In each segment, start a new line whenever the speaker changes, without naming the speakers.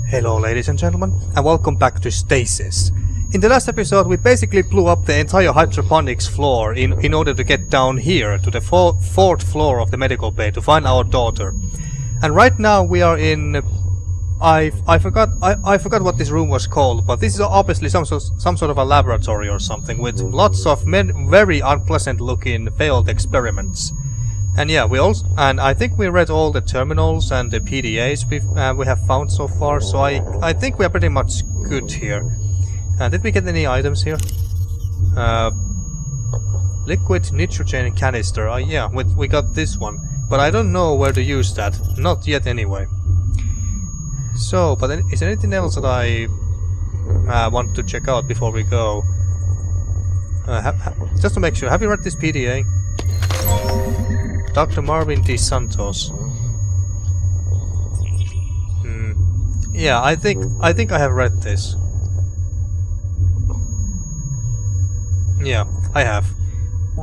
Hello ladies and gentlemen, and welcome back to Stasis. In the last episode we basically blew up the entire hydroponics floor in order to get down here to the fourth floor of the medical bay to find our daughter. And right now we are in... I forgot what this room was called, but this is obviously some sort of a laboratory or something with lots of very unpleasant looking failed experiments. And yeah, I think we read all the terminals and the PDAs we have found so far, so I think we are pretty much good here. Did we get any items here? Liquid nitrogen canister. Yeah, we got this one, but I don't know where to use that. Not yet, anyway. So, but is there anything else that I want to check out before we go? Just to make sure, have you read this PDA? Dr. Marvin D. Santos. Yeah, I think I have read this. Yeah, I have.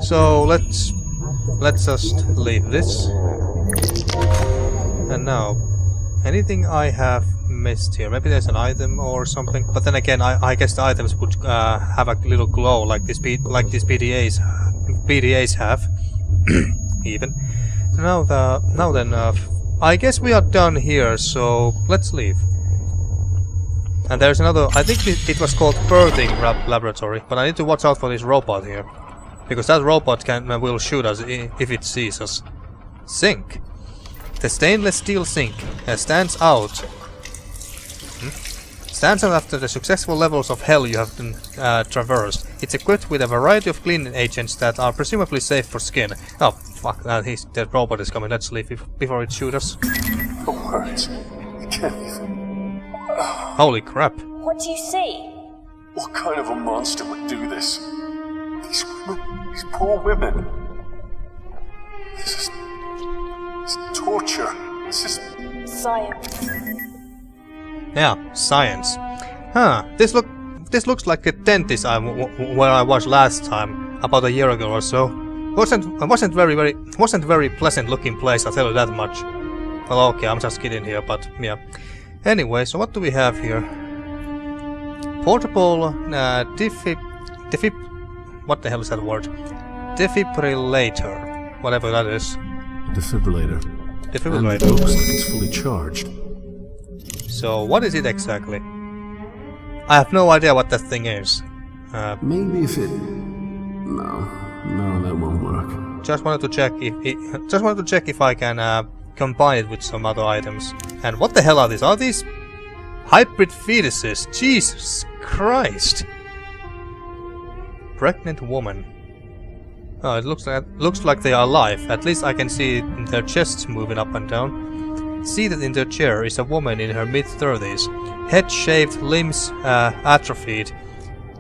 So let's just leave this. And now, anything I have missed here? Maybe there's an item or something. But then again, I guess the items would have a little glow like these PDAs have. Even. Now then, I guess we are done here, so let's leave. And there's another, I think it was called birthing laboratory, but I need to watch out for this robot here. Because that robot will shoot us if it sees us. Sink. The stainless steel sink stands out. Stands out after the successful levels of hell you have traversed. It's equipped with a variety of cleaning agents that are presumably safe for skin. Oh, fuck, that robot is coming. Let's leave before it shoots us.
The words. I can't even...
Holy crap.
What do you see?
What kind of a monster would do this? These women, these poor women. This is torture. This is...
Science.
Yeah, science. Huh, this looks like a dentist where I was last time, about a year ago or so. Wasn't very pleasant looking place, I'll tell you that much. Well, okay, I'm just kidding here, but yeah. Anyway, so what do we have here? Portable what the hell is that word? Defibrillator, whatever that is.
Defibrillator.
Defibrillator.
And it looks like it's fully charged.
So, what is it exactly? I have no idea what that thing is.
Maybe if it... No, that won't work.
Just wanted to check if I can combine it with some other items. And what the hell are these? Are these hybrid fetuses? Jesus Christ! Pregnant woman. Oh, it looks like they are alive. At least I can see their chests moving up and down. Seated in their chair is a woman in her mid-30s, head shaved, limbs atrophied,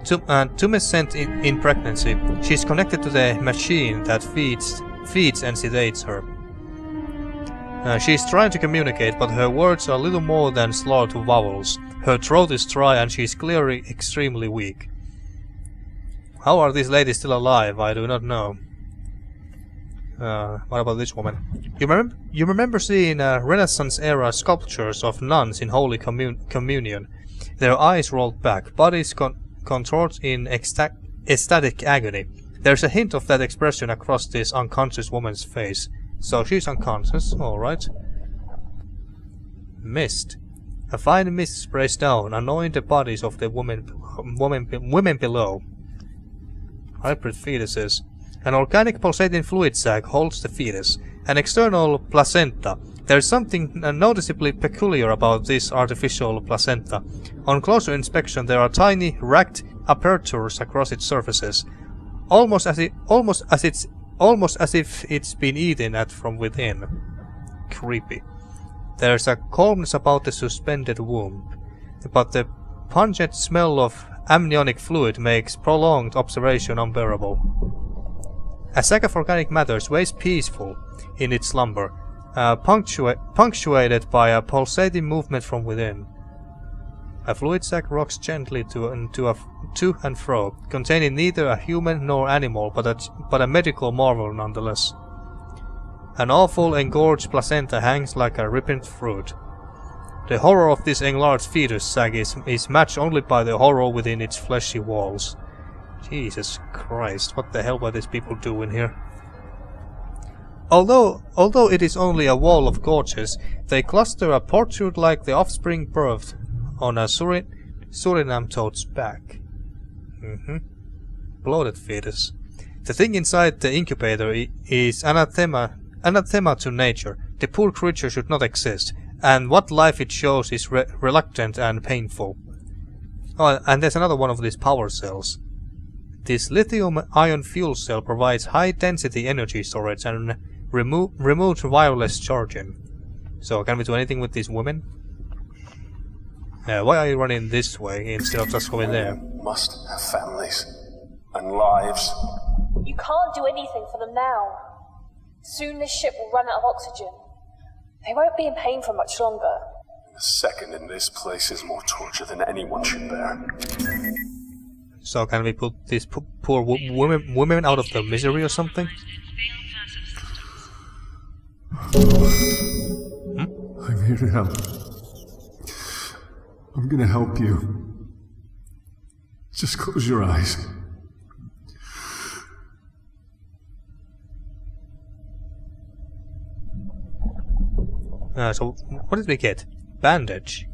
tumescent in pregnancy. She is connected to the machine that feeds and sedates her. She is trying to communicate, but her words are little more than slurred vowels. Her throat is dry and she is clearly extremely weak. How are these ladies still alive? I do not know. What about this woman? You remember seeing Renaissance-era sculptures of nuns in Holy Communion. Their eyes rolled back, bodies contort in ecstatic agony. There's a hint of that expression across this unconscious woman's face. So she's unconscious, alright. Mist. A fine mist sprays down, annoying the bodies of the women below. Hybrid fetuses. An organic pulsating fluid sac holds the fetus, an external placenta. There is something noticeably peculiar about this artificial placenta. On closer inspection there are tiny, ragged apertures across its surfaces, almost as if it's been eaten from within. Creepy. There's a calmness about the suspended womb, but the pungent smell of amniotic fluid makes prolonged observation unbearable. A sack of organic matter sways peaceful in its slumber, punctuated by a pulsating movement from within. A fluid sac rocks gently to and fro, containing neither a human nor animal, but a medical marvel nonetheless. An awful engorged placenta hangs like a ripened fruit. The horror of this enlarged fetus sac is matched only by the horror within its fleshy walls. Jesus Christ, what the hell were these people doing here? Although it is only a wall of gorges, they cluster a protrude like the offspring birthed on a Suriname toad's back. Bloated fetus. The thing inside the incubator is anathema to nature. The poor creature should not exist, and what life it shows is reluctant and painful. Oh, and there's another one of these power cells. This lithium-ion fuel cell provides high-density energy storage and remote wireless charging. So, can we do anything with these women? Why are you running this way instead of just going there?
Must have families and lives.
You can't do anything for them now. Soon this ship will run out of oxygen. They won't be in pain for much longer.
A second in this place is more torture than anyone should bear.
So can we put these poor women out of their misery or something?
I'm here to help. I'm gonna help you. Just close your eyes.
So what did we get? Bandage.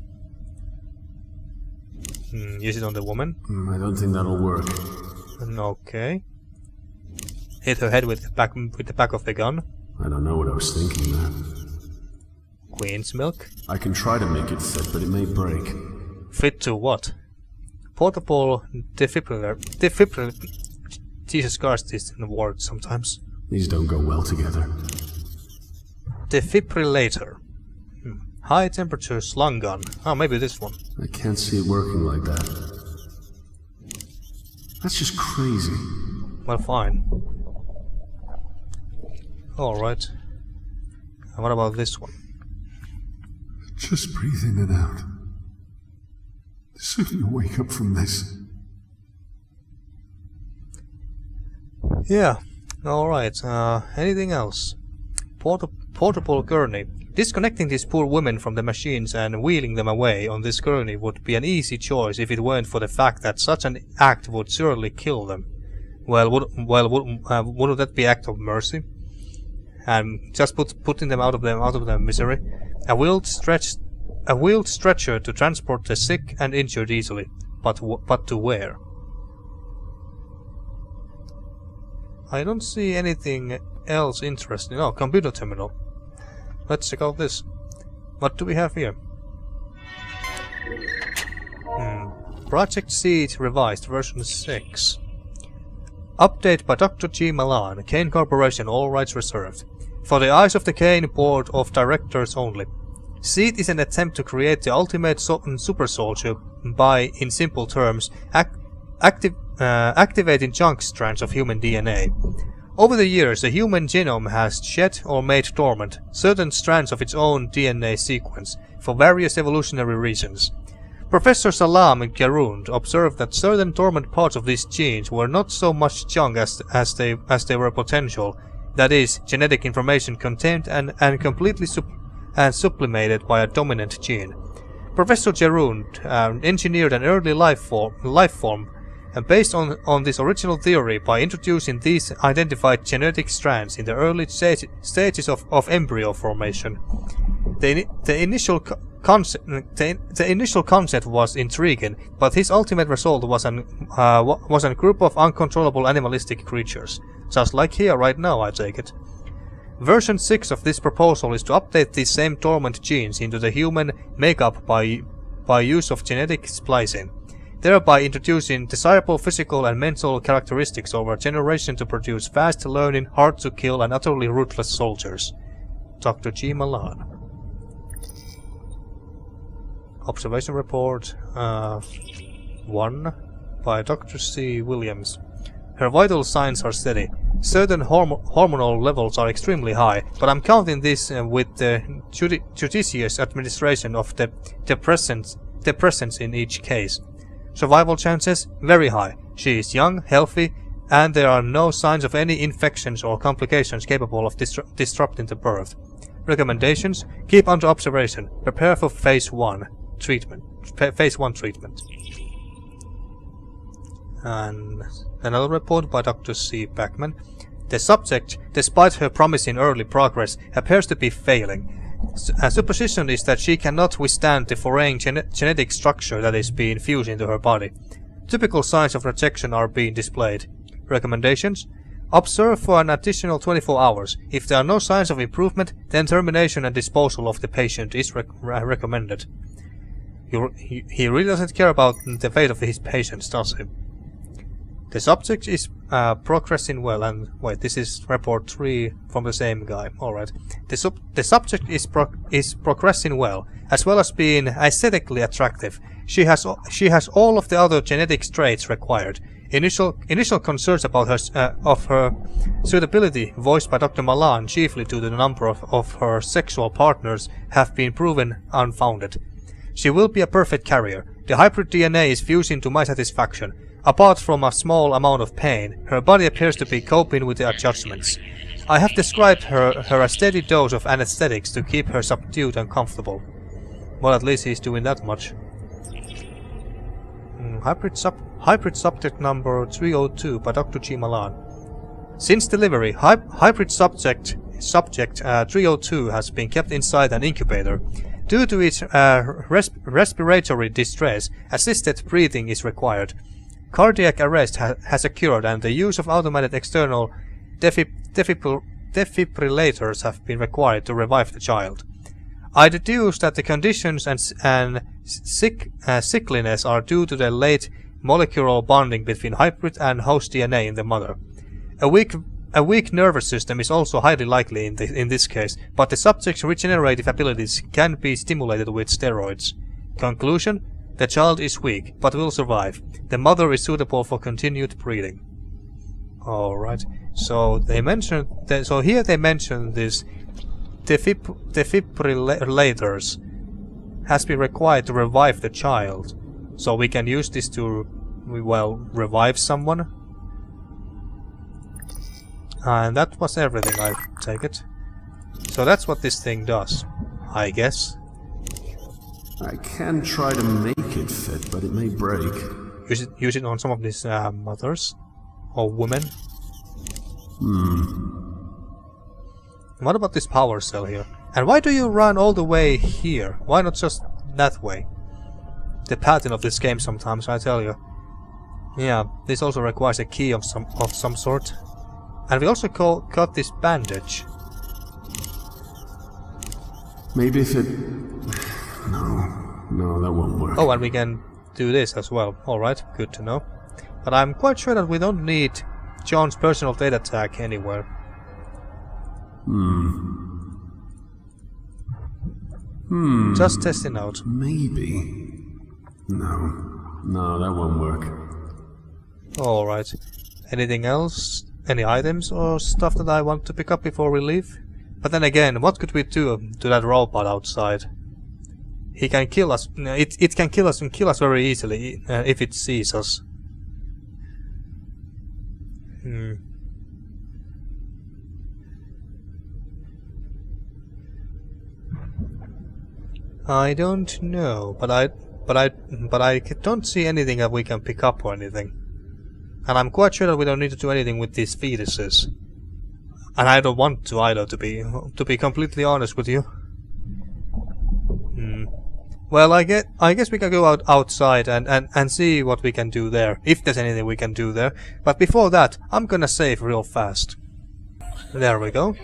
Use it on the woman.
I don't think that'll work.
Okay. Hit her head with the back of the gun.
I don't know what I was thinking, man.
Queen's milk.
I can try to make it fit, but it may break.
Fit to what? Portable defibrillator. Jesus Christ, these words sometimes.
These don't go well together.
Defibrillator. High temperature slung gun. Oh, maybe this one.
I can't see it working like that. That's just crazy.
Well, fine. Alright. And what about this one?
Just breathe in and out. Soon you'll wake up from this.
Yeah. Alright. Anything else? Portable gurney. Disconnecting these poor women from the machines and wheeling them away on this gurney would be an easy choice if it weren't for the fact that such an act would surely kill them. Wouldn't that be an act of mercy? And just putting them out of their misery. A wheeled stretcher to transport the sick and injured easily, but to where? I don't see anything else interesting. Oh, computer terminal. Let's check out this. What do we have here? Project Seed Revised version 6. Update by Dr. G. Malan, Kane Corporation, all rights reserved. For the eyes of the Kane Board of Directors only. Seed is an attempt to create the ultimate super soldier by, in simple terms, activating chunk strands of human DNA. Over the years, the human genome has shed or made dormant certain strands of its own DNA sequence for various evolutionary reasons. Professor Salam Garound observed that certain dormant parts of these genes were not so much junk as they were potential, that is, genetic information contained and completely sublimated by a dominant gene. Professor Garound engineered an early life form based on this original theory by introducing these identified genetic strands in the early stages of embryo formation. The initial concept was intriguing, but his ultimate result was a group of uncontrollable animalistic creatures, just like here right now, I take it. Version 6 of this proposal is to update these same dormant genes into the human makeup by use of genetic splicing, thereby introducing desirable physical and mental characteristics over a generation to produce fast-learning, hard-to-kill and utterly ruthless soldiers. Dr. G. Malan. Observation Report 1 by Dr. C. Williams. Her vital signs are steady. Certain hormonal levels are extremely high, but I'm counting this with the judicious administration of the depressants in each case. Survival chances? Very high. She is young, healthy, and there are no signs of any infections or complications capable of disrupting the birth. Recommendations: keep under observation. Prepare for phase 1 treatment. Phase 1 treatment. And another report by Dr. C. Backman. The subject, despite her promising early progress, appears to be failing. A supposition is that she cannot withstand the foreign genetic structure that is being fused into her body. Typical signs of rejection are being displayed. Recommendations: observe for an additional 24 hours. If there are no signs of improvement, then termination and disposal of the patient is recommended. He really doesn't care about the fate of his patients, does he? The subject is progressing well, and wait, this is report 3 from the same guy. Alright. The subject is progressing well as being aesthetically attractive. She has all of the other genetic traits required. Initial concerns about her suitability, voiced by Dr. Malan, chiefly due to the number of her sexual partners, have been proven unfounded. She will be a perfect carrier. The hybrid DNA is fusing to my satisfaction. Apart from a small amount of pain, her body appears to be coping with the adjustments. I have described her a steady dose of anesthetics to keep her subdued and comfortable. Well, at least he's doing that much. Hybrid subject number 302 by Dr. G. Malan. Since delivery, hybrid subject 302 has been kept inside an incubator. Due to its respiratory distress, assisted breathing is required. Cardiac arrest has occurred, and the use of automated external defibrillators have been required to revive the child. I deduce that the conditions and sickliness are due to the late molecular bonding between hybrid and host DNA in the mother. A weak nervous system is also highly likely in this case, but the subject's regenerative abilities can be stimulated with steroids. Conclusion: the child is weak, but will survive. The mother is suitable for continued breeding. Alright, so they mentioned that, so here they mention this defibrillators has been required to revive the child. So we can use this to, well, revive someone. And that was everything, I take it. So that's what this thing does, I guess.
I can try to make it fit, but it may break.
Use it on some of these mothers or women. What about this power cell here? And why do you run all the way here? Why not just that way? The pattern of this game sometimes, I tell you. Yeah, this also requires a key of some sort. And we also got this bandage.
Maybe if it... No, that won't work.
Oh, and we can do this as well. Alright, good to know. But I'm quite sure that we don't need John's personal data tag anywhere. Just testing out.
Maybe. No, that won't work.
Alright. Anything else? Any items or stuff that I want to pick up before we leave? But then again, what could we do to that robot outside? He can kill us. It can kill us and kill us very easily if it sees us. I don't know, but I don't see anything that we can pick up or anything. And I'm quite sure that we don't need to do anything with these fetuses. And I don't want to either, to be completely honest with you. Well, I guess we can go outside and see what we can do there, if there's anything we can do there. But before that, I'm gonna save real fast. There we go.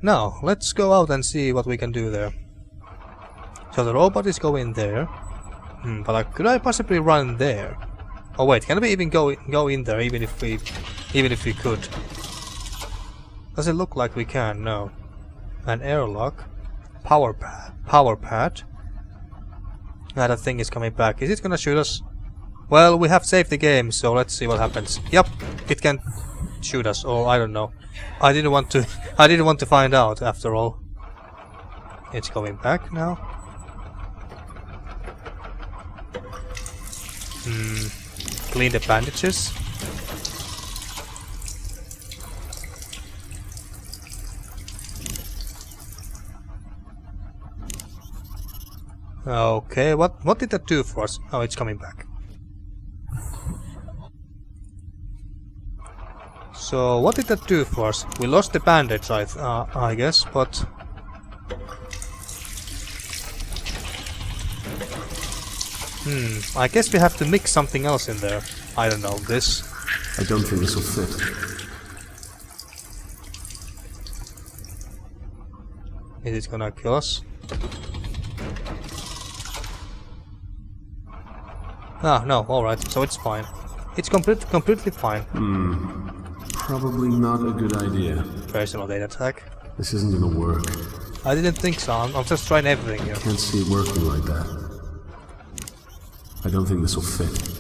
Now, let's go out and see what we can do there. So the robot is going there. But could I possibly run there? Oh wait, can we even go in there, even if we could? Does it look like we can? No. An airlock. Power pad. Now that thing is coming back. Is it gonna shoot us? Well, we have saved the game, so let's see what happens. Yep, it can shoot us. Or I don't know. I didn't want to find out after all. It's coming back now. Clean the bandages. Okay, what did that do for us? Oh, it's coming back. So what did that do for us? We lost the bandage, I guess, but I guess we have to mix something else in there. I don't know, this.
I don't think this will fit.
Is it gonna kill us? Ah, no, alright, so it's fine. It's completely fine.
Probably not a good idea.
Personal data attack.
This isn't gonna work.
I didn't think so, I'm just trying everything here.
Can't see it working like that. I don't think this will fit.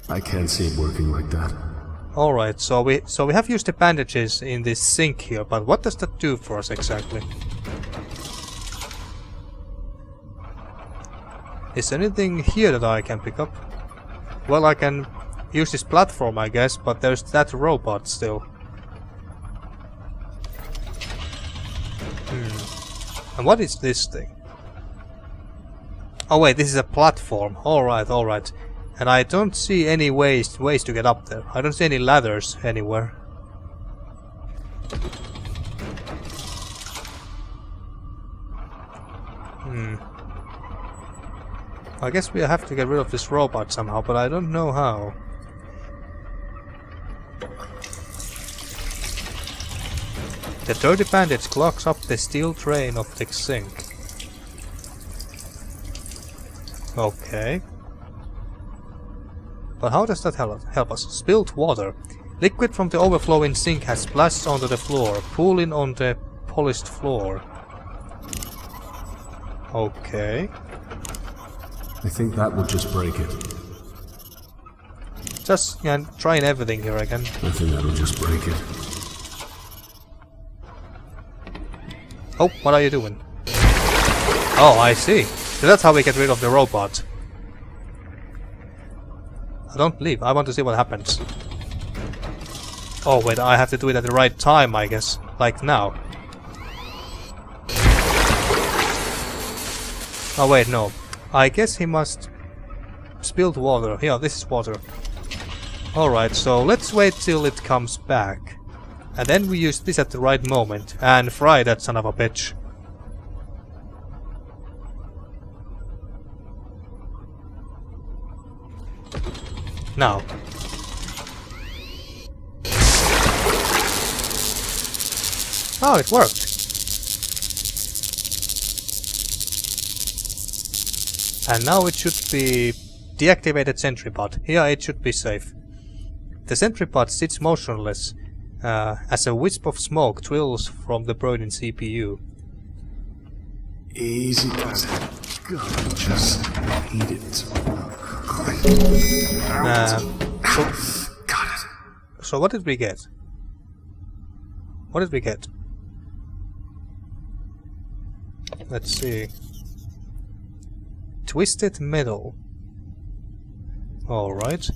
I can't see it working like that.
Alright, so we have used the bandages in this sink here, but what does that do for us exactly? Is there anything here that I can pick up? Well, I can use this platform, I guess, but there's that robot still. And what is this thing? Oh wait, this is a platform. Alright, alright. And I don't see any ways to get up there. I don't see any ladders anywhere. I guess we have to get rid of this robot somehow, but I don't know how. The dirty bandage clogs up the steel drain of the sink. Okay. But how does that help us? Spilled water. Liquid from the overflowing sink has splashed onto the floor, pooling on the polished floor. Okay.
I think that will just break it.
Just trying everything here again.
I think that will just break it.
Oh, what are you doing? Oh, I see. So that's how we get rid of the robot. Don't leave, I want to see what happens. Oh wait, I have to do it at the right time, I guess. Like now. Oh wait, no. I guess he must... Spilled water. Yeah, this is water. Alright, so let's wait till it comes back. And then we use this at the right moment. And fry that son of a bitch. Now. Oh, it worked. And now it should be deactivated sentry pod. Here it should be safe. The sentry pod sits motionless as a wisp of smoke trills from the burning CPU.
Easy does it. God, just eat it. Got it.
So what did we get? What did we get? Let's see. Twisted metal. Alright.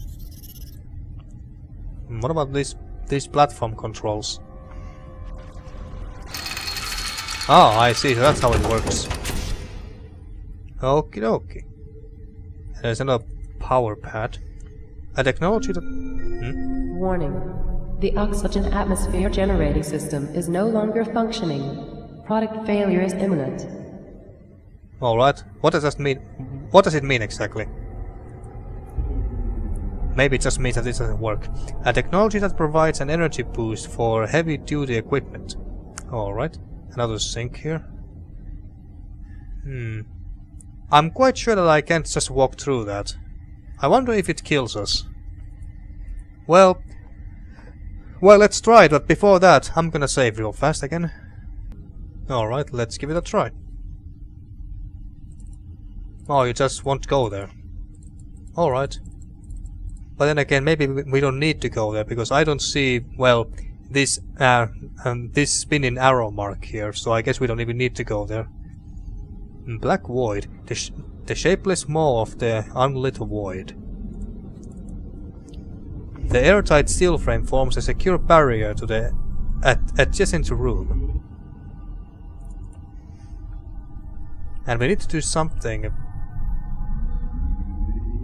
What about these platform controls? Oh, I see. That's how it works. Okie dokie. There's another power pad. A technology that...
Warning. The oxygen atmosphere generating system is no longer functioning. Product failure is imminent.
Alright. What does that mean? What does it mean exactly? Maybe it just means that this doesn't work. A technology that provides an energy boost for heavy-duty equipment. Alright. Another sink here. I'm quite sure that I can't just walk through that. I wonder if it kills us. Well, let's try it, but before that, I'm gonna save real fast again. Alright, let's give it a try. Oh, you just won't go there. Alright. But then again, maybe we don't need to go there, because I don't see, well, this spinning arrow mark here, so I guess we don't even need to go there. Black void. The shapeless maw of the unlit void. The airtight steel frame forms a secure barrier to the adjacent room. And we need to do something.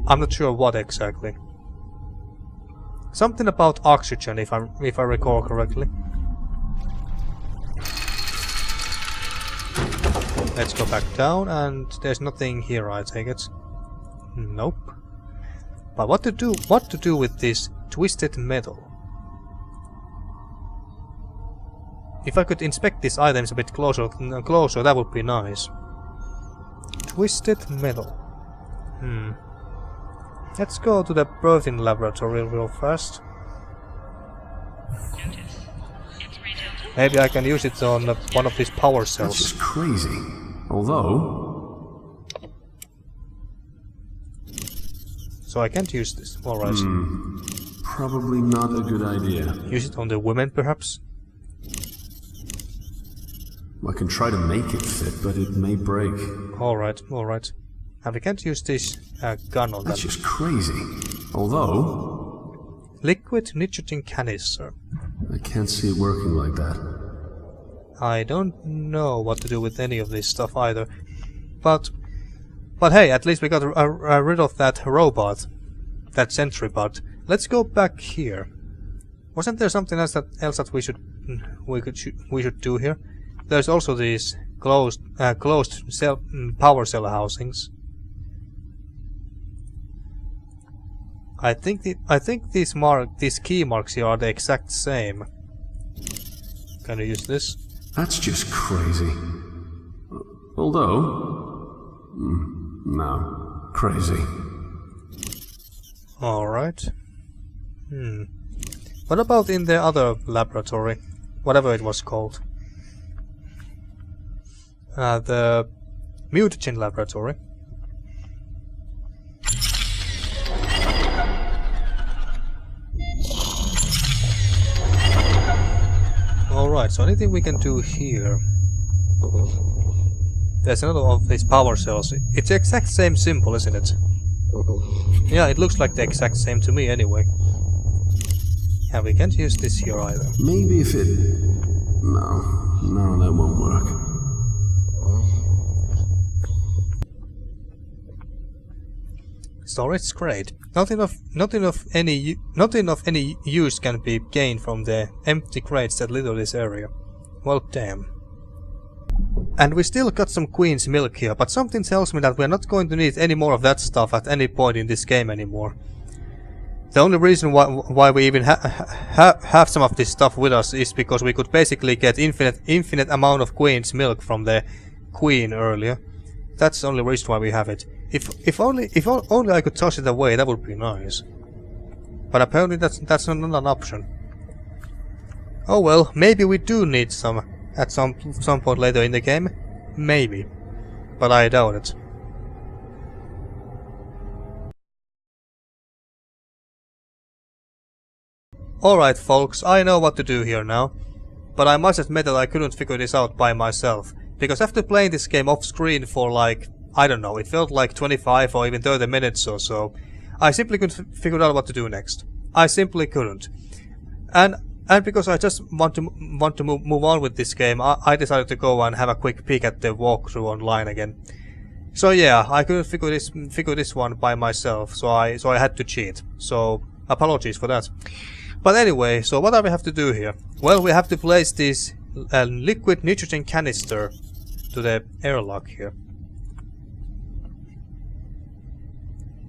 I'm not sure what exactly. Something about oxygen, if I recall correctly. Let's go back down, and there's nothing here, I take it. Nope. But what to do with this twisted metal? If I could inspect these items a bit closer, that would be nice. Twisted metal. Let's go to the birthing laboratory real fast. Maybe I can use it on one of these power cells.
That's just crazy. Although...
So I can't use this. Alright.
Probably not a good idea.
Use it on the women, perhaps?
I can try to make it fit, but it may break.
Alright, alright. And we can't use this gun on that.
That's just crazy. Although...
Liquid nitrogen canister.
I can't see it working like that.
I don't know what to do with any of this stuff either. But hey, at least we got rid of that robot. That sentry bot. Let's go back here. Wasn't there something else that we should do here? There's also these closed cell power cell housings. I think these key marks here are the exact same. Can I use this?
That's just crazy. Although... no. Crazy.
Alright. What about in the other laboratory? Whatever it was called. The mutagen laboratory. Alright, so anything we can do here? There's another of these power cells. It's the exact same symbol, isn't it? Yeah, it looks like the exact same to me anyway. And we can't use this here either.
Maybe if it... No, that won't work.
Storage crate. Nothing of any use can be gained from the empty crates that litter this area. Well, damn. And we still got some queen's milk here, but something tells me that we're not going to need any more of that stuff at any point in this game anymore. The only reason why we even have some of this stuff with us is because we could basically get infinite amount of queen's milk from the queen earlier. That's the only reason why we have it. If only I could toss it away, that would be nice. But apparently that's not an option. Oh well, maybe we do need some at some point later in the game. Maybe. But I doubt it. Alright folks, I know what to do here now. But I must admit that I couldn't figure this out by myself. Because after playing this game off screen for like, I don't know, it felt like 25 or even 30 minutes or so, I simply couldn't figure out what to do next. I simply couldn't. And because I just want to move on with this game, I decided to go and have a quick peek at the walkthrough online again. So yeah, I couldn't figure this one by myself, so I had to cheat. So apologies for that. But anyway, so what do we have to do here? Well, we have to place this liquid nitrogen canister to the airlock here.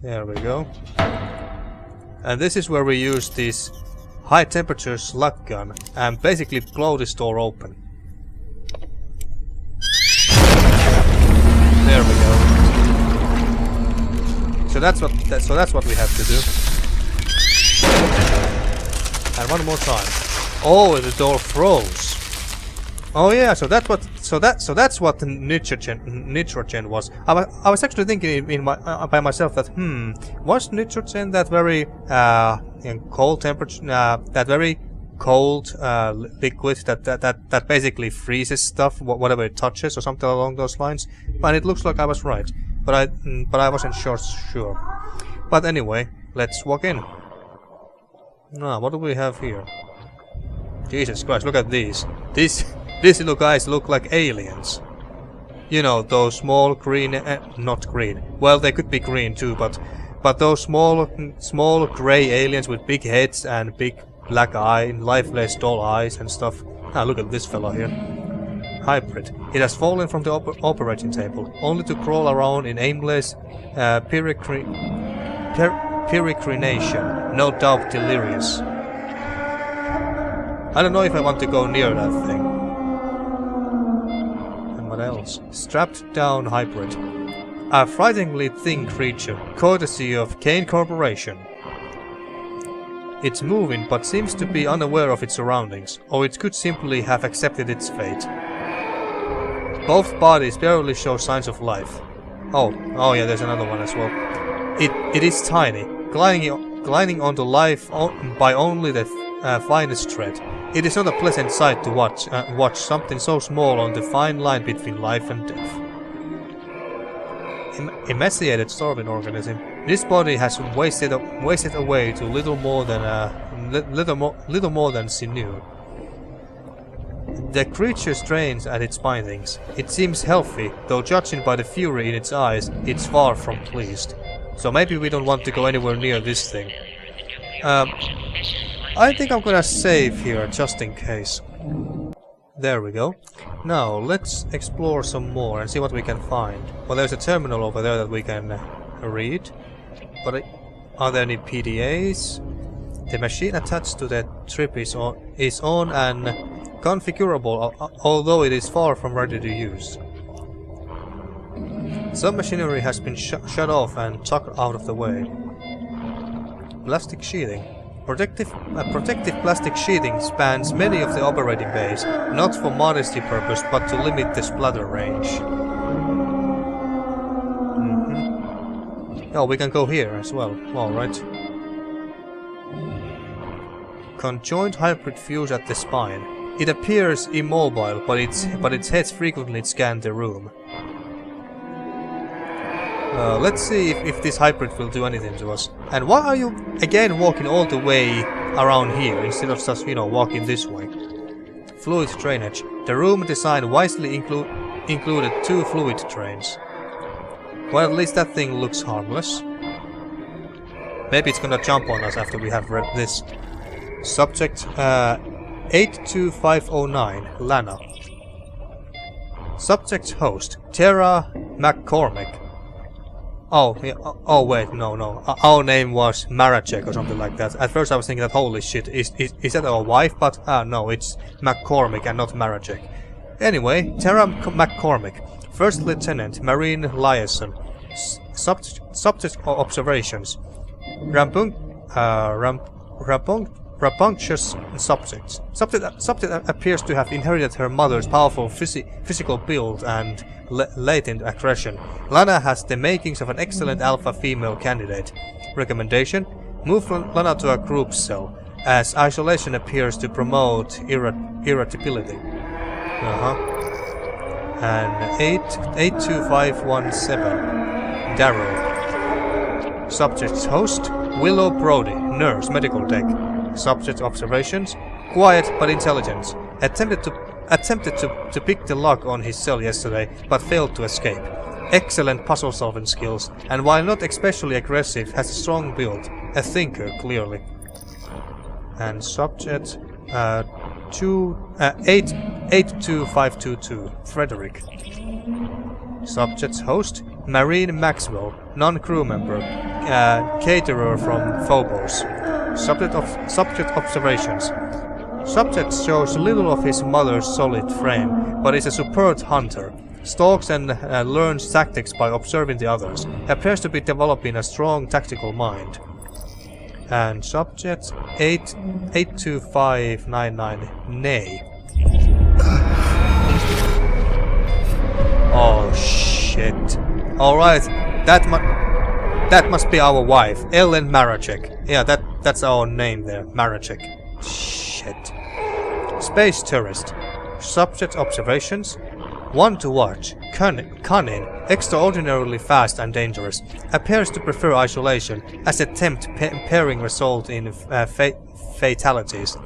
There we go. And this is where we use this high temperature slug gun and basically blow this door open. There we go. So that's what we have to do. And one more time. Oh, the door froze. Oh yeah, so that's what the nitrogen was. I was actually thinking by myself that was nitrogen that very cold temperature, that very cold liquid that basically freezes stuff whatever it touches or something along those lines. But it looks like I was right, but I wasn't sure. But anyway, let's walk in. Now, what do we have here? Jesus Christ, look at these. These little guys look like aliens. You know, those small green, not green. Well, they could be green too, but those small gray aliens with big heads and big black lifeless dull eyes and stuff. Ah, look at this fellow here. Hybrid. It has fallen from the operating table, only to crawl around in aimless peregrination. No doubt delirious. I don't know if I want to go near that thing. And what else? Strapped down hybrid. A frighteningly thin creature, courtesy of Kane Corporation. It's moving, but seems to be unaware of its surroundings, or it could simply have accepted its fate. Both bodies barely show signs of life. Oh yeah, there's another one as well. It is tiny, gliding onto life by only the finest thread. It is not a pleasant sight to watch something so small on the fine line between life and death. Emaciated starving organism. This body has wasted away to little more than sinew. The creature strains at its bindings. It seems healthy, though judging by the fury in its eyes, it's far from pleased. So maybe we don't want to go anywhere near this thing. I think I'm gonna save here, just in case. There we go. Now, let's explore some more and see what we can find. Well, there's a terminal over there that we can read. But are there any PDAs? The machine attached to the trip is on and configurable, although it is far from ready to use. Some machinery has been shut off and tucked out of the way. Plastic sheathing. Protective plastic sheathing spans many of the operating bays, not for modesty purpose, but to limit the splatter range. Oh, we can go here as well. Alright. Conjoined hybrid fuse at the spine. It appears immobile, but its heads frequently scan the room. Let's see if this hybrid will do anything to us. And why are you again walking all the way around here instead of just, you know, walking this way? Fluid drainage. The room design wisely included 2 fluid drains. Well, at least that thing looks harmless. Maybe it's gonna jump on us after we have read this. Subject 82509, Lana. Subject host, Tara McCormick. Oh, yeah, oh wait, no. Our name was Maracek or something like that. At first I was thinking that, holy shit, is that our wife? But, no, it's McCormick and not Maracek. Anyway, Tara McCormick, First Lieutenant, Marine Liaison. Subject observations. Rambunctious subjects. Subject appears to have inherited her mother's powerful physical build and latent aggression. Lana has the makings of an excellent alpha female candidate. Recommendation: move Lana to a group cell, as isolation appears to promote irritability. And 82517, Darrow. Subject's host: Willow Brody, nurse, medical tech. Subject observations: quiet but intelligent. Attempted to pick the lock on his cell yesterday, but failed to escape. Excellent puzzle-solving skills, and while not especially aggressive, has a strong build. A thinker, clearly. And subject 82522, Frederick. Subject's host: Marine Maxwell, non-crew member, caterer from Phobos. Subject observations. Subject shows little of his mother's solid frame, but is a superb hunter. Stalks and learns tactics by observing the others. Appears to be developing a strong tactical mind. And subject 82599, Nay. Oh shit. Alright, that must be our wife, Ellen Maracek. Yeah, that's our name there, Maracek. Shit. Space tourist. Subject observations: one to watch, cunning, extraordinarily fast and dangerous. Appears to prefer isolation, as attempt pairing result in fatalities.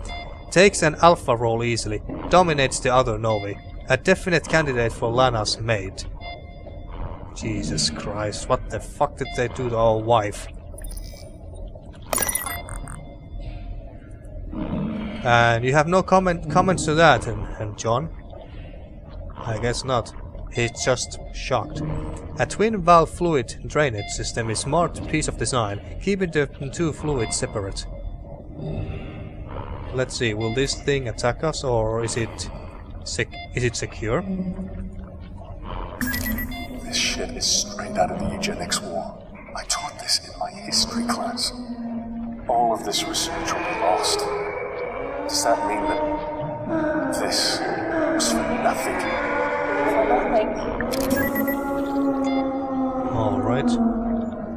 Takes an alpha role easily, dominates the other novae. A definite candidate for Lana's mate. Jesus Christ, what the fuck did they do to our wife? And you have no comments to that, and John? I guess not. He's just shocked. A twin valve fluid drainage system is a smart piece of design, keeping the two fluids separate. Let's see, will this thing attack us, or is it secure?
This shit is straight out of the eugenics war. I taught this in my history class. All of this research will be lost. Does that mean that this was for nothing?
For nothing.
Alright.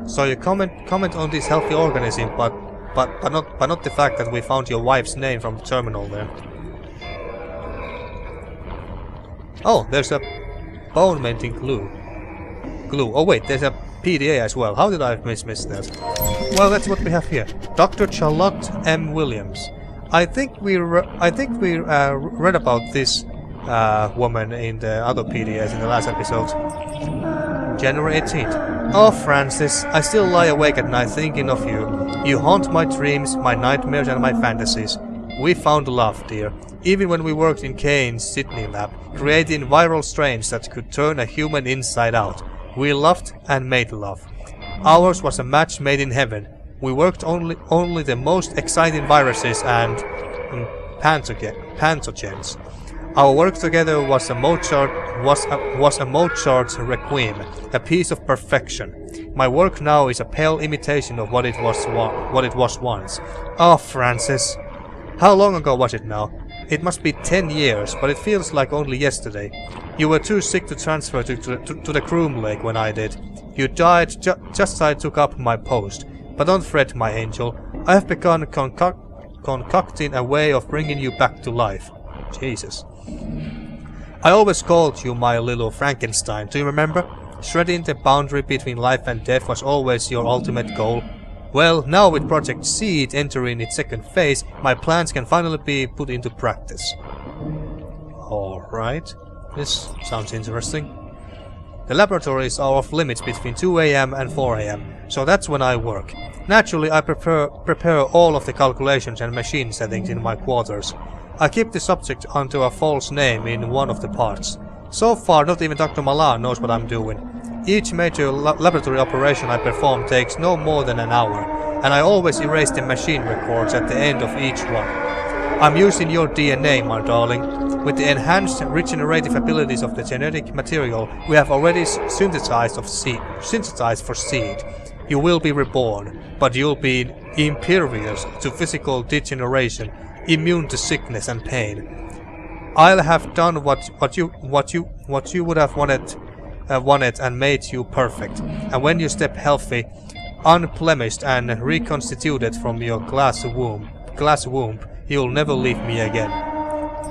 So you comment on this healthy organism, but not the fact that we found your wife's name from the terminal there. Oh, there's a bone mending glue. Oh wait, there's a PDA as well. How did I miss that? Well, that's what we have here. Dr. Charlotte M. Williams. I think we read about this woman in the other PDAs in the last episode. January 18th. Oh, Francis, I still lie awake at night thinking of you. You haunt my dreams, my nightmares and my fantasies. We found love, dear. Even when we worked in Kane's Sydney lab, creating viral strains that could turn a human inside out. We loved and made love. Ours was a match made in heaven. We worked only the most exciting viruses and pathogens. Our work together was a Mozart's requiem, a piece of perfection. My work now is a pale imitation of what it was once. Oh, Francis, how long ago was it now? It must be 10 years, but it feels like only yesterday. You were too sick to transfer to the Groom Lake when I did. You died just as I took up my post. But don't fret, my angel. I have begun concocting a way of bringing you back to life. Jesus. I always called you my little Frankenstein, do you remember? Shredding the boundary between life and death was always your ultimate goal. Well, now with Project Seed entering its second phase, my plans can finally be put into practice. Alright, this sounds interesting. The laboratories are off limits between 2 AM and 4 AM, so that's when I work. Naturally, I prepare all of the calculations and machine settings in my quarters. I keep the subject under a false name in one of the parts. So far, not even Dr. Malan knows what I'm doing. Each major laboratory operation I perform takes no more than an hour, and I always erase the machine records at the end of each one. I'm using your DNA, my darling. With the enhanced regenerative abilities of the genetic material we have already synthesized for seed, you will be reborn, but you'll be impervious to physical degeneration, immune to sickness and pain. I'll have done what you would have wanted and made you perfect. And when you step healthy, unblemished and reconstituted from your glass womb, you'll never leave me again.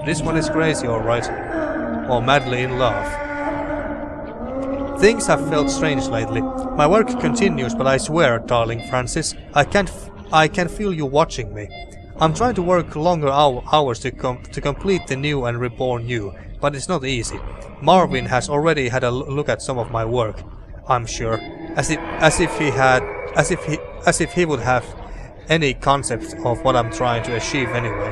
This one is crazy, alright. Or madly in love. Things have felt strange lately. My work continues, but I swear, darling Francis, I can feel you watching me. I'm trying to work longer hours to complete the new and reborn you, but it's not easy. Marvin has already had a look at some of my work, I'm sure, as if he would have any concept of what I'm trying to achieve anyway.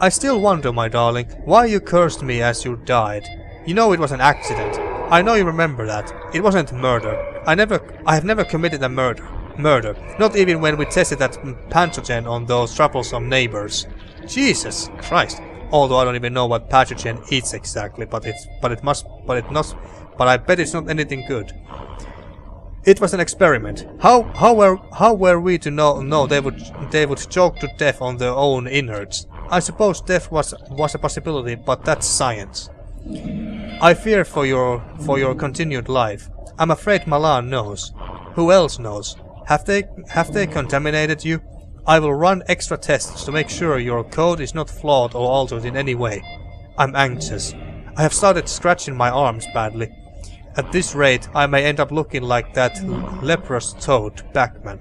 I still wonder, my darling, why you cursed me as you died. You know it was an accident. I know you remember that. It wasn't murder. I have never committed a murder. Not even when we tested that pathogen on those troublesome neighbors. Jesus Christ. Although I don't even know what pathogen is exactly, but I bet it's not anything good. It was an experiment. How were we to know they would choke to death on their own innards? I suppose death was a possibility, but that's science. I fear for your continued life. I'm afraid Malan knows. Who else knows? Have they contaminated you? I will run extra tests to make sure your code is not flawed or altered in any way. I'm anxious. I have started scratching my arms badly. At this rate, I may end up looking like that leprous toad, Backman.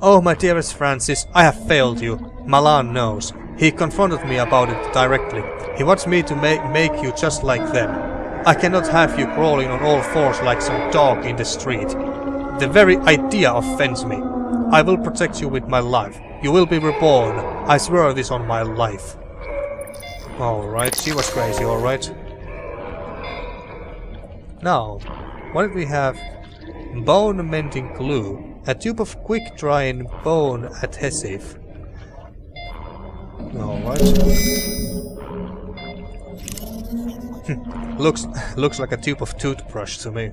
Oh, my dearest Francis, I have failed you. Malan knows. He confronted me about it directly. He wants me to make you just like them. I cannot have you crawling on all fours like some dog in the street. The very idea offends me. I will protect you with my life. You will be reborn. I swear this on my life. Alright, she was crazy, alright. Now, what did we have? Bone mending glue. A tube of quick drying bone adhesive. Alright. Looks like a tube of toothbrush to me.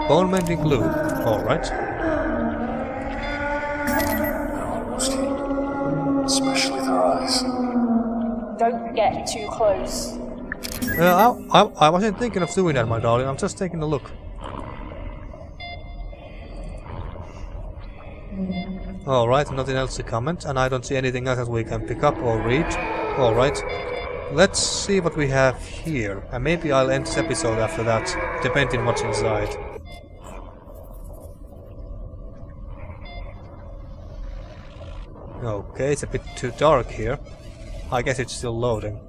Bone mending glue. Alright.
Almost healed. Especially their eyes.
Don't get too close.
I wasn't thinking of doing that, my darling. I'm just taking a look. Alright, nothing else to comment, and I don't see anything else that we can pick up or read. Alright. Let's see what we have here, and maybe I'll end this episode after that, depending what's inside. Okay, it's a bit too dark here. I guess it's still loading.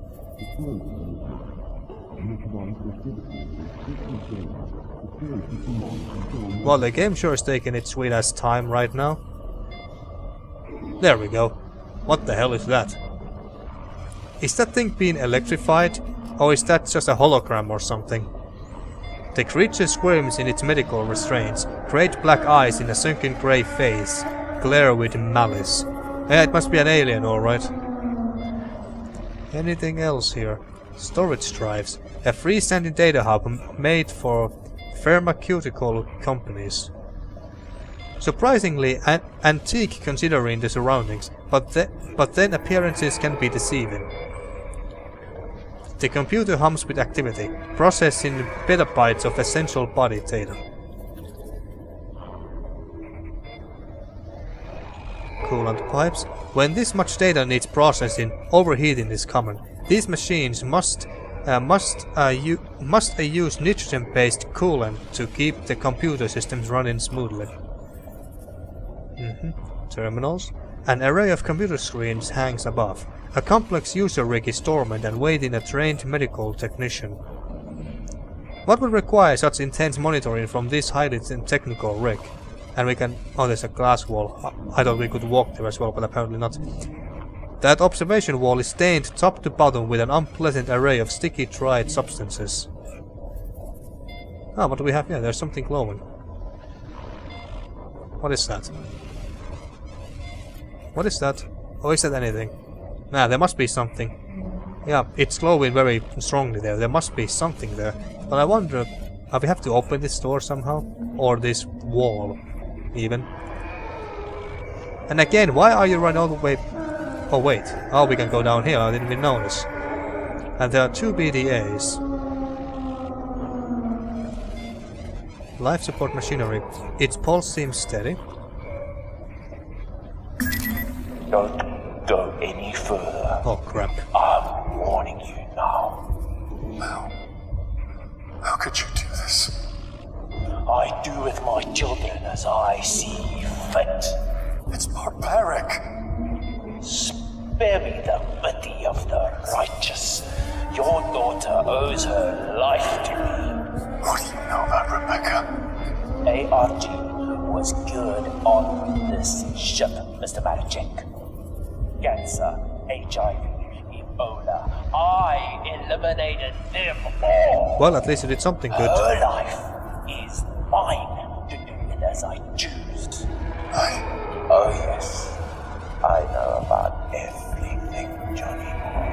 Well, the game sure is taking its sweet ass time right now. There we go. What the hell is that? Is that thing being electrified? Or is that just a hologram or something? The creature squirms in its medical restraints. Great black eyes in a sunken grey face glare with malice. Yeah, it must be an alien, alright. Anything else here? Storage drives. A freestanding data hub made for pharmaceutical companies. Surprisingly antique considering the surroundings, but then appearances can be deceiving. The computer hums with activity, processing petabytes of essential body data. Coolant pipes. When this much data needs processing, overheating is common. These machines must use nitrogen-based coolant to keep the computer systems running smoothly. Terminals. An array of computer screens hangs above. A complex user rig is dormant and waiting a trained medical technician. What would require such intense monitoring from this highly technical rig? And we can... oh, there's a glass wall. I thought we could walk there as well, but apparently not. That observation wall is stained top to bottom with an unpleasant array of sticky dried substances. Ah, what do we have here? There's something glowing. What is that? What is that? Oh, is that anything? Nah, there must be something. Yeah, it's glowing very strongly there. There must be something there. But I wonder, we have to open this door somehow? Or this wall, even? And again, why are you running all the way... oh wait, oh we can go down here, I didn't even notice. And there are 2 BDAs. Life support machinery. Its pulse seems steady.
Don't go any further.
Oh crap.
I'm warning you now.
How could you do this?
I do with my children as I see fit.
It's barbaric.
Spare me the pity of the righteous. Your daughter owes her life to me.
What do you know about Rebecca?
ARG was good on this ship, Mr. Marichek. Cancer, HIV, Ebola. I eliminated them all.
Well, at least you did something good.
Her life is mine to do with as I choose. Oh yes, I know about everything, Johnny boy.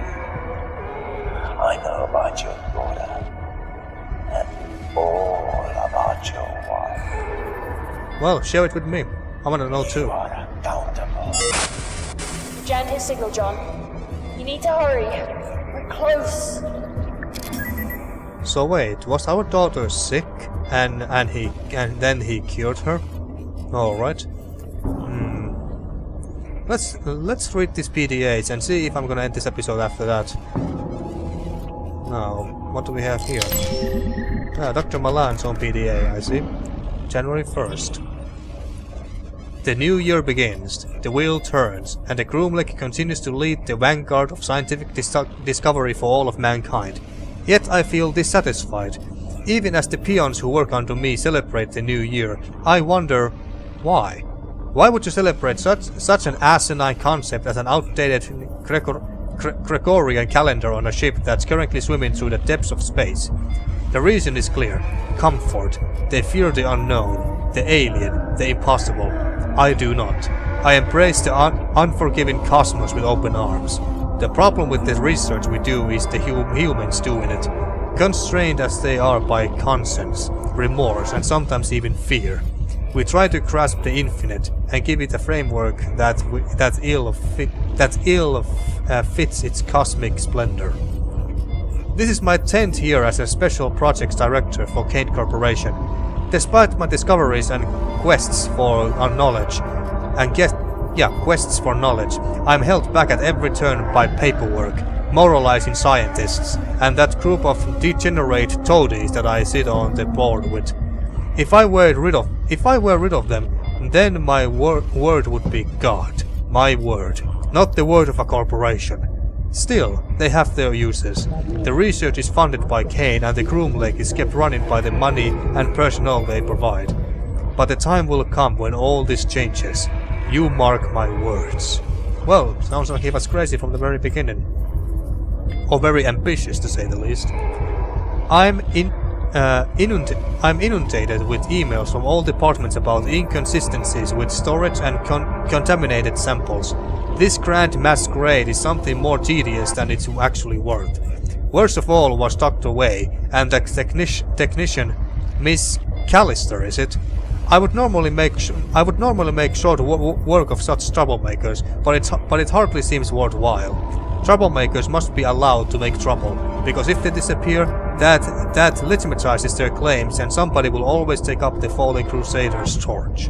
I know about your daughter and all about your wife.
Well, share it with me. I want to know too.
You are accountable.
Jammed his signal, John. You need to hurry. We're close.
So wait, was our daughter sick and then he cured her? All right. Let's read these PDAs and see if I'm gonna end this episode after that. Now, what do we have here? Dr. Malan's own PDA, I see. January 1st. The new year begins, the wheel turns, and the Groomlek continues to lead the vanguard of scientific discovery for all of mankind. Yet I feel dissatisfied. Even as the peons who work under me celebrate the new year, I wonder why. Why would you celebrate such an asinine concept as an outdated Gregorian calendar on a ship that's currently swimming through the depths of space? The reason is clear. Comfort. They fear the unknown, the alien, the impossible. I do not. I embrace the unforgiving cosmos with open arms. The problem with the research we do is the humans doing it, constrained as they are by conscience, remorse, and sometimes even fear. We try to grasp the infinite and give it a framework that ill fits its cosmic splendor. This is my 10th year as a special projects director for Kane Corporation. Despite my discoveries and quests for knowledge, I'm held back at every turn by paperwork, moralizing scientists, and that group of degenerate toadies that I sit on the board with. If I were rid of them, then my word would be God. My word, not the word of a corporation. Still, they have their uses. The research is funded by Kane, and the Groomlek is kept running by the money and personnel they provide. But the time will come when all this changes. You mark my words. Well, sounds like he was crazy from the very beginning. Or very ambitious, to say the least. I'm inundated with emails from all departments about inconsistencies with storage and contaminated samples. This grand masquerade is something more tedious than it's actually worth. Worst of all was Dr. Way and the technician, Miss Callister, is it? I would normally make short work of such troublemakers, but it hardly seems worthwhile. Troublemakers must be allowed to make trouble, because if they disappear, that legitimizes their claims, and somebody will always take up the fallen crusader's torch.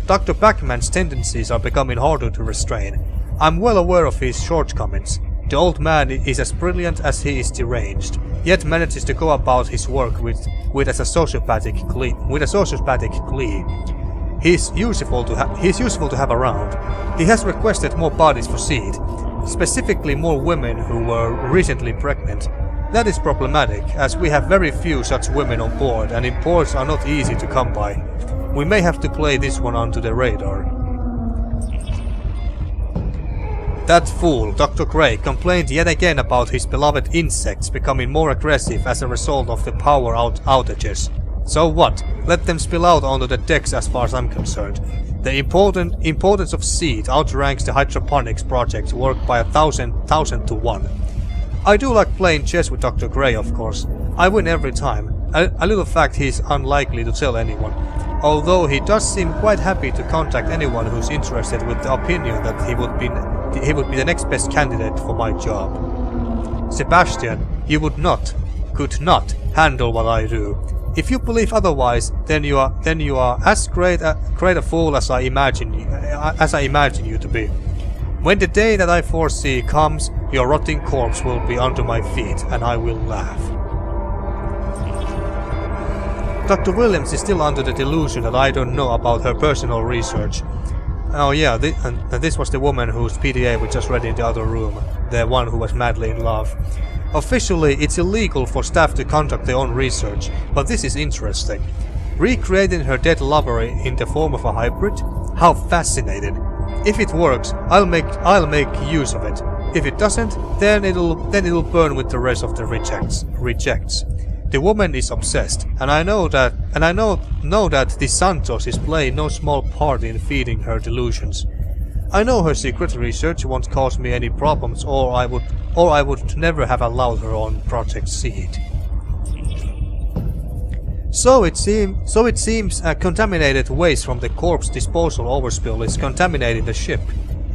Dr. Backman's tendencies are becoming harder to restrain. I'm well aware of his shortcomings. The old man is as brilliant as he is deranged, yet manages to go about his work with a sociopathic glee. He's useful to have around. He has requested more bodies for seed, specifically more women who were recently pregnant. That is problematic, as we have very few such women on board, and imports are not easy to come by. We may have to play this one onto the radar. That fool, Dr. Gray, complained yet again about his beloved insects becoming more aggressive as a result of the power outages. So what? Let them spill out onto the decks as far as I'm concerned. The importance of seed outranks the hydroponics project's work by 1,000 to 1. I do like playing chess with Dr. Gray, of course. I win every time. A little fact he's unlikely to tell anyone. Although he does seem quite happy to contact anyone who's interested with the opinion that he would be the next best candidate for my job. Sebastian, you could not handle what I do. If you believe otherwise, then you are as great a fool as I imagine you to be. When the day that I foresee comes, your rotting corpse will be under my feet, and I will laugh. Dr. Williams is still under the delusion that I don't know about her personal research. Oh yeah, this was the woman whose PDA we just read in the other room, the one who was madly in love. Officially, it's illegal for staff to conduct their own research, but this is interesting. Recreating her dead lover in the form of a hybrid? How fascinating! If it works, I'll make use of it. If it doesn't, then it'll burn with the rest of the rejects. The woman is obsessed, and I know that the Santos is playing no small part in feeding her delusions. I know her secret research won't cause me any problems, or I would never have allowed her on Project Seed. So it seems contaminated waste from the corpse disposal overspill is contaminating the ship.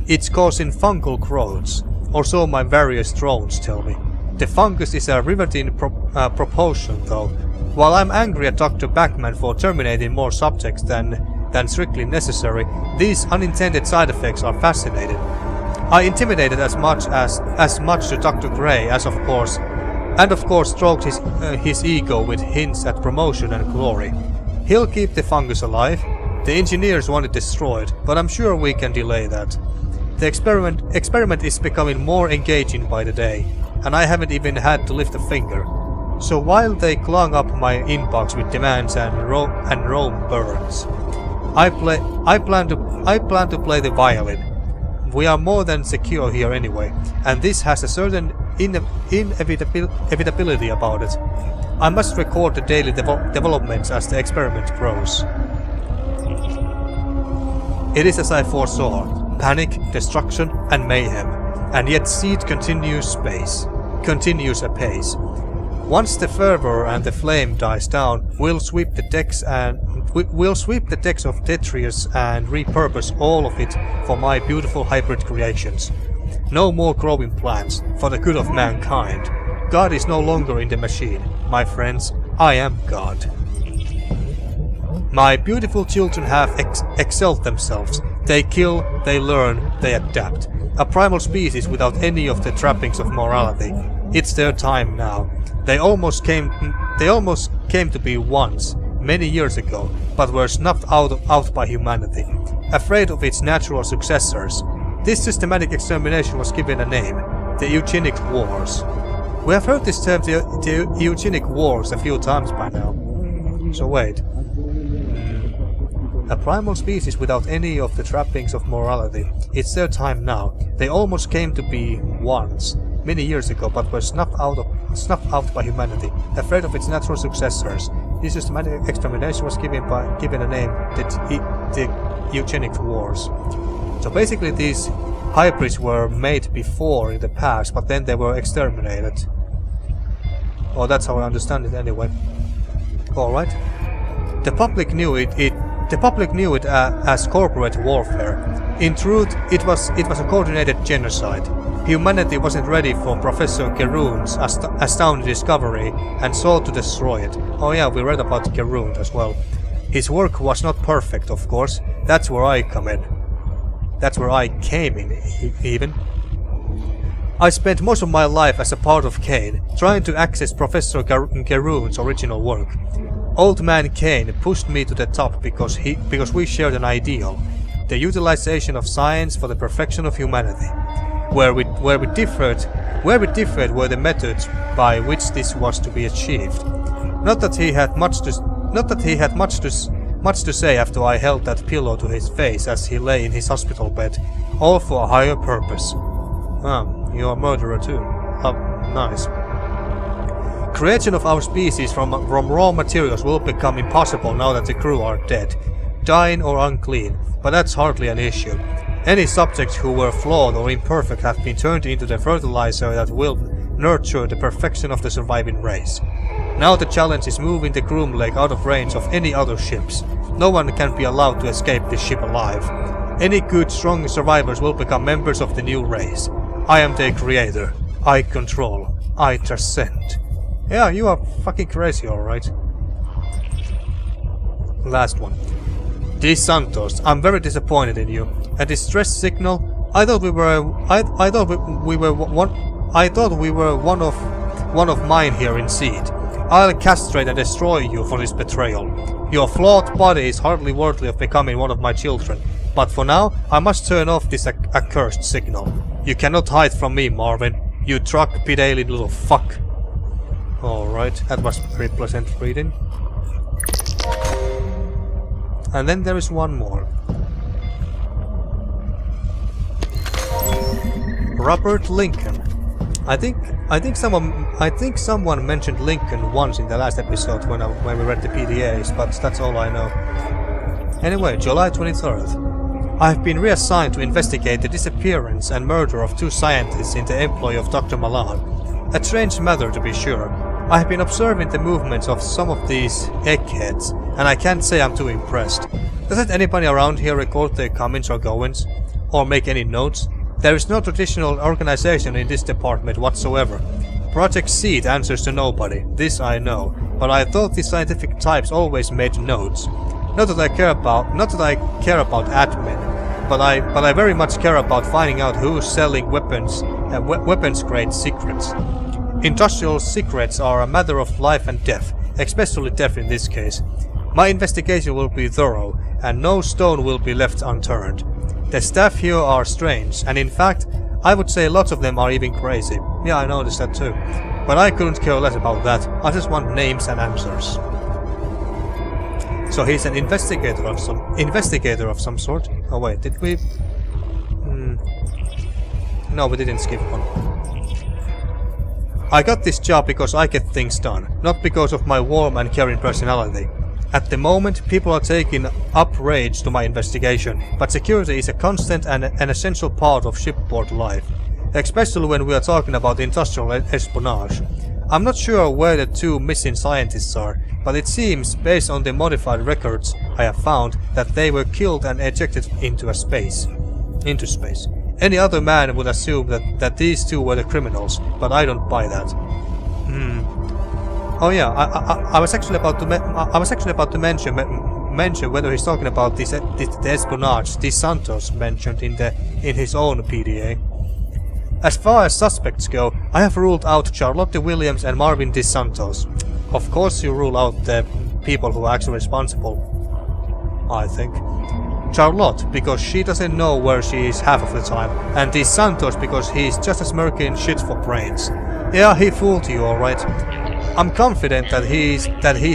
It's causing fungal growths, or so my various drones tell me. The fungus is a riveting proportion, though. While I'm angry at Dr. Backman for terminating more subjects than strictly necessary, these unintended side effects are fascinating. I intimidated as much to Dr. Gray as of course stroked his ego with hints at promotion and glory. He'll keep the fungus alive. The engineers want it destroyed, but I'm sure we can delay that. The experiment is becoming more engaging by the day, and I haven't even had to lift a finger. So while they clog up my inbox with demands and Rome burns, I plan to play the violin. We are more than secure here anyway, and this has a certain inevitability about it. I must record the daily developments as the experiment grows. It is as I foresaw: panic, destruction, and mayhem, and yet Seed continues apace. Once the fervor and the flame dies down, we'll sweep the decks of Detrius and repurpose all of it for my beautiful hybrid creations. No more growing plants, for the good of mankind. God is no longer in the machine, my friends. I am God. My beautiful children have excelled themselves. They kill, they learn, they adapt. A primal species without any of the trappings of morality. It's their time now. They almost came to be once, many years ago, but were snuffed out by humanity, afraid of its natural successors. This systematic extermination was given a name: the Eugenic Wars. We have heard this term, the Eugenic Wars, a few times by now. So wait. A primal species without any of the trappings of morality. It's their time now. They almost came to be once, many years ago, but were snuffed out by humanity, afraid of its natural successors. This systematic extermination was given a name: the Eugenic Wars. So basically these hybrids were made before in the past, but then they were exterminated. Or that's how I understand it anyway. Alright. The public knew it as corporate warfare. In truth, it was a coordinated genocide. Humanity wasn't ready for Professor Geroon's astounding discovery and sought to destroy it. Oh yeah, we read about Geroon as well. His work was not perfect, of course. That's where I come in. That's where I came in, even. I spent most of my life as a part of Kane, trying to access Professor Geroon's original work. Old man Kane pushed me to the top because we shared an ideal: the utilization of science for the perfection of humanity. Where we differed were the methods by which this was to be achieved. Not that he had much to say after I held that pillow to his face as he lay in his hospital bed, all for a higher purpose. You're a murderer too. Oh, nice. Creation of our species from raw materials will become impossible now that the crew are dead, dying or unclean, but that's hardly an issue. Any subjects who were flawed or imperfect have been turned into the fertilizer that will nurture the perfection of the surviving race. Now the challenge is moving the Groom Lake out of range of any other ships. No one can be allowed to escape this ship alive. Any good, strong survivors will become members of the new race. I am their creator. I control. I transcend. Yeah, you are fucking crazy, alright. Last one. D. Santos, I'm very disappointed in you. A distress signal? I thought we were one of mine here in Seed. I'll castrate and destroy you for this betrayal. Your flawed body is hardly worthy of becoming one of my children, but for now I must turn off this accursed signal. You cannot hide from me, Marvin. You truck-pedaling little fuck. Alright, that was very pleasant reading. And then there is one more. Robert Lincoln. I think someone mentioned Lincoln once in the last episode when we read the PDAs, but that's all I know. Anyway, July 23rd. I have been reassigned to investigate the disappearance and murder of 2 scientists in the employ of Dr. Malan. A strange matter, to be sure. I have been observing the movements of some of these eggheads, and I can't say I'm too impressed. Doesn't anybody around here record their comings or goings? Or make any notes? There is no traditional organization in this department whatsoever. Project Seed answers to nobody, this I know, but I thought the scientific types always made notes. Not that I care about admin, but I very much care about finding out who's selling weapons and weapons-grade secrets. Industrial secrets are a matter of life and death, especially death in this case. My investigation will be thorough, and no stone will be left unturned. The staff here are strange, and in fact, I would say lots of them are even crazy. Yeah, I noticed that too. But I couldn't care less about that. I just want names and answers. So he's an investigator of some sort. Oh wait, did we? No, we didn't skip one. I got this job because I get things done, not because of my warm and caring personality. At the moment, people are taking outrage to my investigation, but security is a constant and an essential part of shipboard life, especially when we are talking about industrial espionage. I'm not sure where the two missing scientists are, but it seems, based on the modified records I have found, that they were killed and ejected into space. Any other man would assume that these two were the criminals, but I don't buy that. Oh yeah, I was actually about to mention whether he's talking about the espionage these Santos mentioned in his own PDA. As far as suspects go, I have ruled out Charlotte Williams and Marvin De Santos. Of course you rule out the people who are actually responsible, I think. Charlotte, because she doesn't know where she is half of the time, and De Santos because he's just as murky and shit for brains. Yeah, he fooled you, alright. I'm confident that he's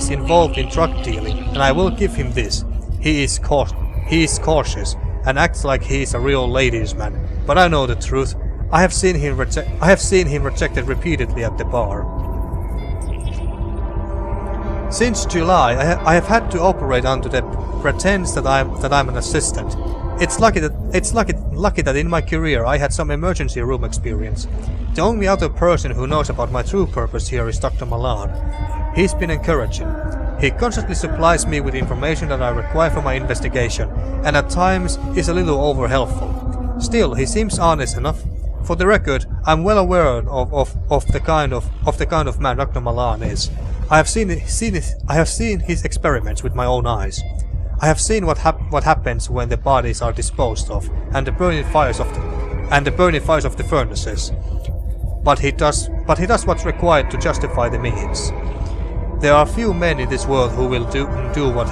involved in drug dealing, and I will give him this. He is cautious, and acts like he's a real ladies' man. But I know the truth. I have seen him rejected repeatedly at the bar. Since July, I have had to operate under the pretense that I'm an assistant. It's lucky that in my career I had some emergency room experience. The only other person who knows about my true purpose here is Dr. Malan. He's been encouraging. He constantly supplies me with information that I require for my investigation, and at times is a little over-helpful. Still, he seems honest enough. For the record, I'm well aware of the kind of man Dr. Malan is. I have seen his experiments with my own eyes. I have seen what happens when the bodies are disposed of, and the burning fires of the furnaces. But he does what's required to justify the means. There are few men in this world who will do what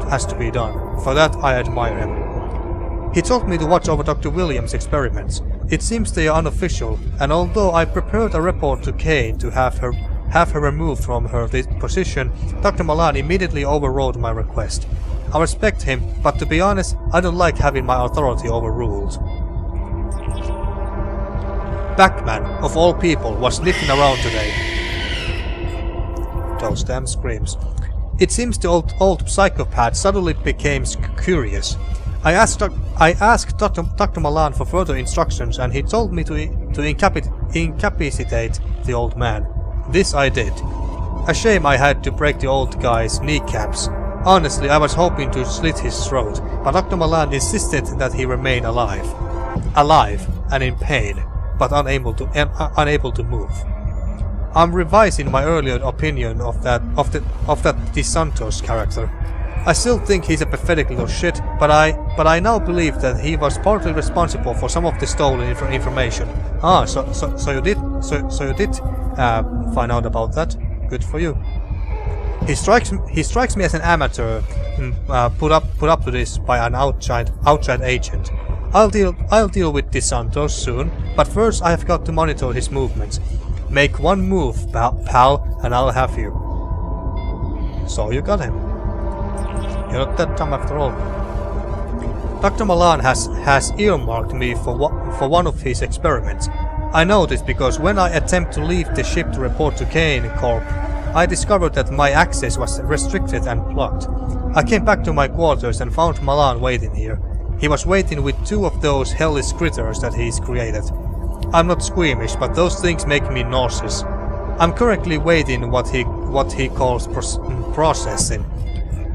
has to be done. For that I admire him. He told me to watch over Dr. Williams' experiments. It seems they are unofficial, and although I prepared a report to Kane to have her removed from her position, Dr. Malan immediately overrode my request. I respect him, but to be honest, I don't like having my authority overruled. Batman, of all people, was sniffing around today. Those damn screams. It seems the old psychopath suddenly became curious. I asked Dr. Malan for further instructions, and he told me to incapacitate the old man. This I did. A shame I had to break the old guy's kneecaps. Honestly, I was hoping to slit his throat, but Dr. Malan insisted that he remain alive. Alive and in pain, but unable to move. I'm revising my earlier opinion of that De Santos character. I still think he's a pathetic little shit, but I now believe that he was partly responsible for some of the stolen information. Ah, so you did find out about that. Good for you. He strikes me as an amateur, put up to this by an outside agent. I'll deal with De Santos soon, but first I have got to monitor his movements. Make one move, pal, and I'll have you. So you got him. You're not that dumb after all. Dr. Malan has earmarked me for one of his experiments. I know this because when I attempt to leave the ship to report to Kane Corp, I discovered that my access was restricted and blocked. I came back to my quarters and found Malan waiting here. He was waiting with two of those hellish critters that he's created. I'm not squeamish, but those things make me nauseous. I'm currently waiting what he calls processing.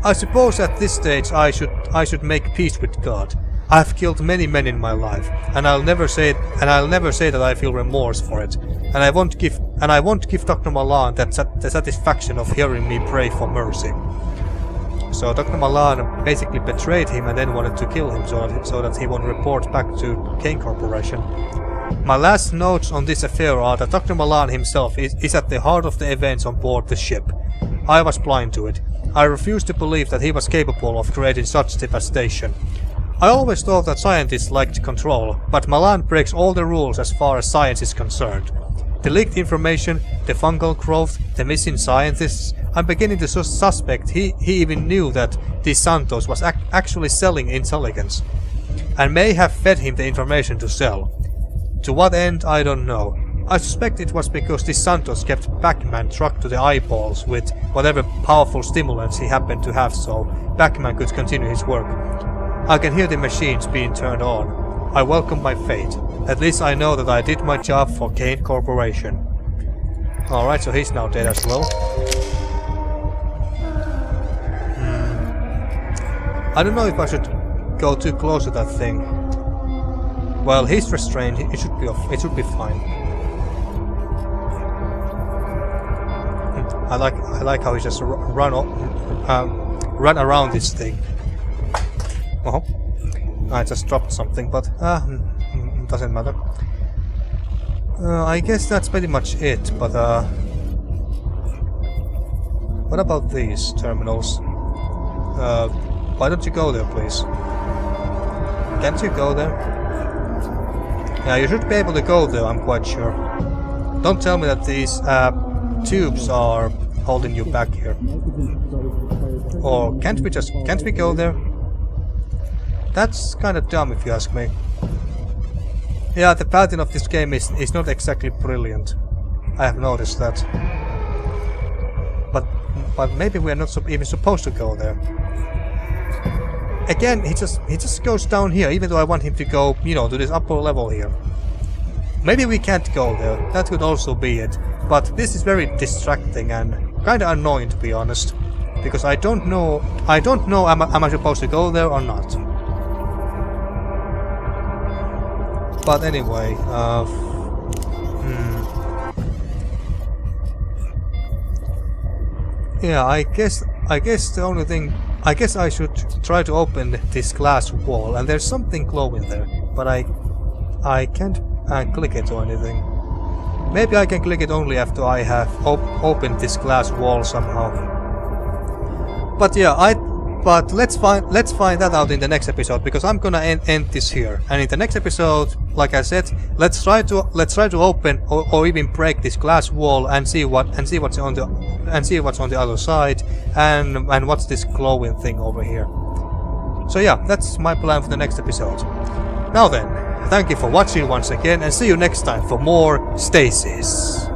I suppose at this stage I should make peace with God. I have killed many men in my life, and I'll never say that I feel remorse for it. And I won't give Dr. Malan the satisfaction of hearing me pray for mercy. So Dr. Malan basically betrayed him and then wanted to kill him so that he won't report back to Kane Corporation. My last notes on this affair are that Dr. Malan himself is at the heart of the events on board the ship. I was blind to it. I refuse to believe that he was capable of creating such devastation. I always thought that scientists liked control, but Malan breaks all the rules as far as science is concerned. The leaked information, the fungal growth, the missing scientists, I'm beginning to suspect he even knew that this Santos was actually selling intelligence, and may have fed him the information to sell. To what end, I don't know. I suspect it was because this Santos kept Pac-Man trucked to the eyeballs with whatever powerful stimulants he happened to have so Pac-Man could continue his work. I can hear the machines being turned on. I welcome my fate. At least I know that I did my job for Kane Corporation. Alright, so he's now dead as well. I don't know if I should go too close to that thing. Well, he's restrained. It should be off. It should be fine. I like how he just run around this thing. Oh, I just dropped something, but doesn't matter. I guess that's pretty much it. But what about these terminals? Why don't you go there, please? Can't you go there? Yeah, you should be able to go there, I'm quite sure. Don't tell me that these tubes are holding you back here. Or can't we go there? That's kind of dumb if you ask me. Yeah, the pattern of this game is not exactly brilliant. I have noticed that. But maybe we are not even supposed to go there. Again, he just goes down here, even though I want him to go, you know, to this upper level here. Maybe we can't go there, that could also be it. But this is very distracting and kinda annoying, to be honest. Because I don't know am I supposed to go there or not. But anyway, yeah, I guess the only thing, I guess I should try to open this glass wall, and there's something glowing there, but I can't click it or anything. Maybe I can click it only after I have opened this glass wall somehow. But yeah, but let's find that out in the next episode, because I'm gonna end this here. And in the next episode, like I said, let's try to open or even break this glass wall and see what's on the other side, and what's this glowing thing over here. So yeah, that's my plan for the next episode. Now then, thank you for watching once again, and see you next time for more Stasis.